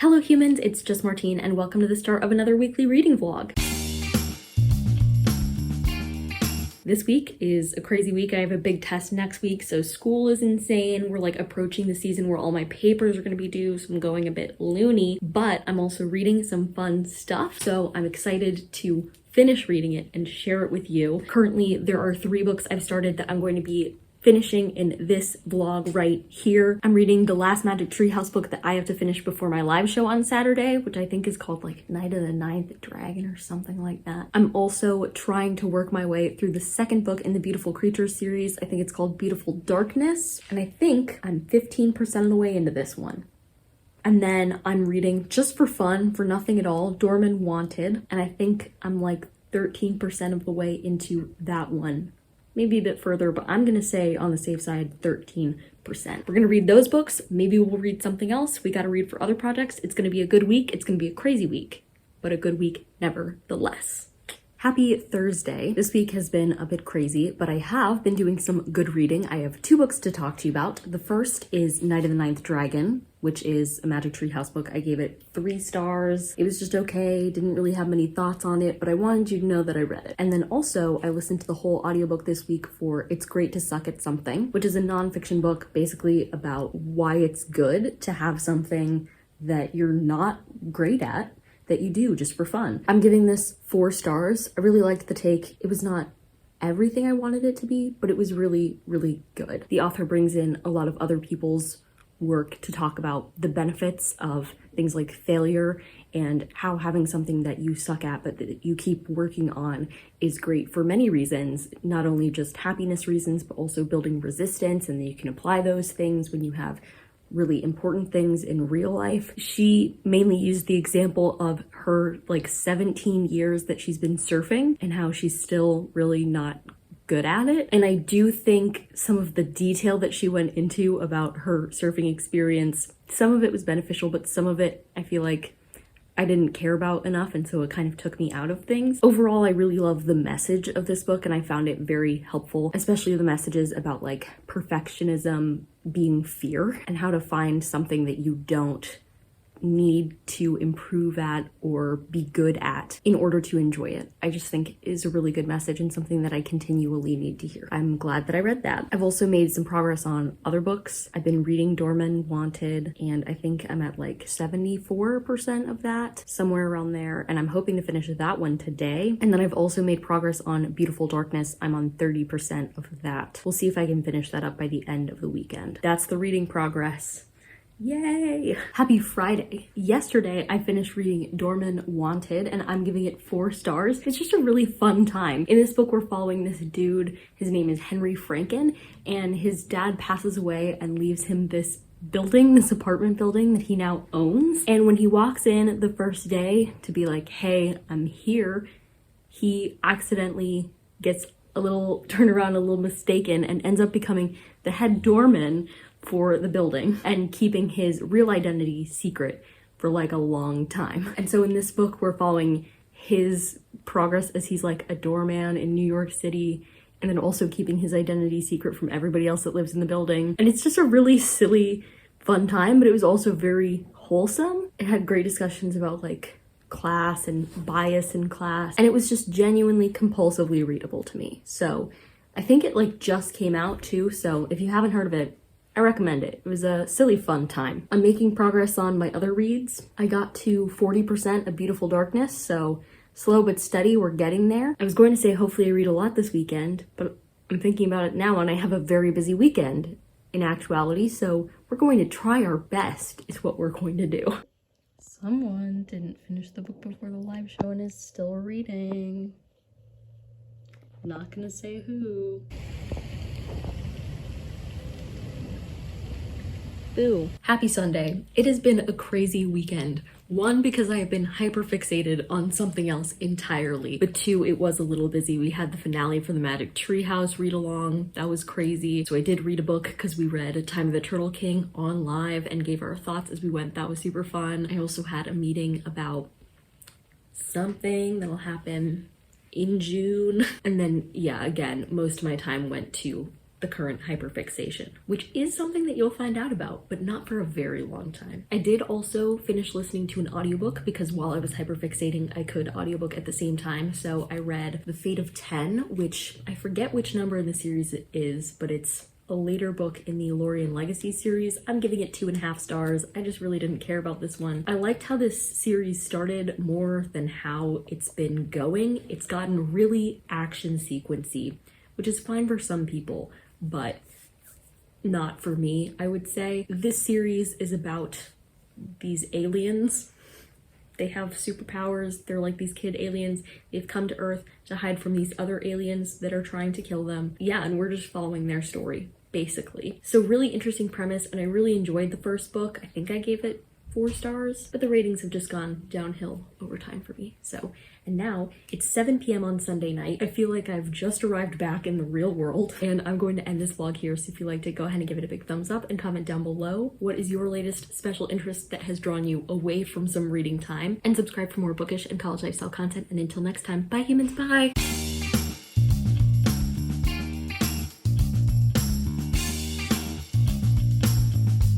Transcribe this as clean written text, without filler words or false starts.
Hello humans, it's just Martine and welcome to the start of another weekly reading vlog. This week is a crazy week. I have a big test next week, so school is insane. We're like approaching the season where all my papers are going to be due, so I'm going a bit loony, but I'm also reading some fun stuff, so I'm excited to finish reading it and share it with you. Currently, there are 3 books I've started that I'm going to be finishing in this vlog right here. I'm reading the last Magic Treehouse book that I have to finish before my live show on Saturday, which I think is called like Night of the Ninth Dragon or something like that. I'm also trying to work my way through the second book in the Beautiful Creatures series. I think it's called Beautiful Darkness, and I think I'm 15% of the way into this one. And then I'm reading, just for fun, for nothing at all, Dorman Wanted, and I think I'm like 13% of the way into that one. Maybe a bit further, but I'm gonna say on the safe side, 13%. We're gonna read those books. Maybe we'll read something else. We gotta read for other projects. It's gonna be a good week. It's gonna be a crazy week, but a good week nevertheless. Happy Thursday. This week has been a bit crazy, but I have been doing some good reading. I have 2 books to talk to you about. The first is Night of the Ninth Dragon, which is a Magic Treehouse book. I gave it 3 stars. It was just okay, didn't really have many thoughts on it, but I wanted you to know that I read it. And then also, I listened to the whole audiobook this week for It's Great to Suck at Something, which is a nonfiction book basically about why it's good to have something that you're not great at, that you do just for fun. I'm giving this 4 stars. I really liked the take. It was not everything I wanted it to be, but it was really, really good. The author brings in a lot of other people's work to talk about the benefits of things like failure and how having something that you suck at but that you keep working on is great for many reasons, not only just happiness reasons, but also building resistance, and that you can apply those things when you have really important things in real life. She mainly used the example of her like 17 years that she's been surfing and how she's still really not good at it. And I do think some of the detail that she went into about her surfing experience, some of it was beneficial, but some of it I feel like I didn't care about enough, and so it kind of took me out of things. Overall, I really love the message of this book and I found it very helpful, especially the messages about like perfectionism being fear and how to find something that you don't need to improve at or be good at in order to enjoy it. I just think is a really good message and something that I continually need to hear. I'm glad that I read that. I've also made some progress on other books. I've been reading Dorman Wanted, and I think I'm at like 74% of that, somewhere around there, and I'm hoping to finish that one today. And then I've also made progress on Beautiful Darkness. I'm on 30% of that. We'll see if I can finish that up by the end of the weekend. That's the reading progress. Yay! Happy Friday. Yesterday, I finished reading Dorman Wanted, and I'm giving it 4 stars. It's just a really fun time. In this book, we're following this dude. His name is Henry Franken, and his dad passes away and leaves him this building, this apartment building that he now owns. And when he walks in the first day to be like, hey, I'm here, he accidentally gets a little turned around, a little mistaken, and ends up becoming the head doorman for the building and keeping his real identity secret for like a long time. And so in this book, we're following his progress as he's like a doorman in New York City, and then also keeping his identity secret from everybody else that lives in the building. And it's just a really silly, fun time, but it was also very wholesome. It had great discussions about like class and bias in class, and it was just genuinely compulsively readable to me. So I think it like just came out too, so if you haven't heard of it, I recommend it. It was a silly fun time. I'm making progress on my other reads. I got to 40% of Beautiful Darkness, so slow but steady, we're getting there. I was going to say hopefully I read a lot this weekend, but I'm thinking about it now and I have a very busy weekend in actuality, so we're going to try our best is what we're going to do. Someone didn't finish the book before the live show and is still reading. Not gonna say who. Boo. Happy Sunday. It has been a crazy weekend. 1, because I have been hyper fixated on something else entirely, but 2, it was a little busy. We had the finale for the Magic Treehouse read along. That was crazy. So I did read a book because we read A Time of the Turtle King on live and gave our thoughts as we went. That was super fun. I also had a meeting about something that'll happen in June. And then, yeah, again, most of my time went to the current hyperfixation, which is something that you'll find out about, but not for a very long time. I did also finish listening to an audiobook because while I was hyperfixating, I could audiobook at the same time. So I read The Fate of 10, which I forget which number in the series it is, but it's a later book in the Lorien Legacy series. I'm giving it 2.5 stars. I just really didn't care about this one. I liked how this series started more than how it's been going. It's gotten really action sequency, which is fine for some people, but not for me, I would say. This series is about these aliens. They have superpowers. They're like these kid aliens. They've come to Earth to hide from these other aliens that are trying to kill them. Yeah, and we're just following their story, basically. So really interesting premise, and I really enjoyed the first book. I think I gave it 4 stars, but the ratings have just gone downhill over time for me. So, and now it's 7 p.m. on Sunday night. I feel like I've just arrived back in the real world, and I'm going to end this vlog here. So if you liked it, go ahead and give it a big thumbs up and comment down below. What is your latest special interest that has drawn you away from some reading time? And subscribe for more bookish and college lifestyle content. And until next time, bye humans, bye!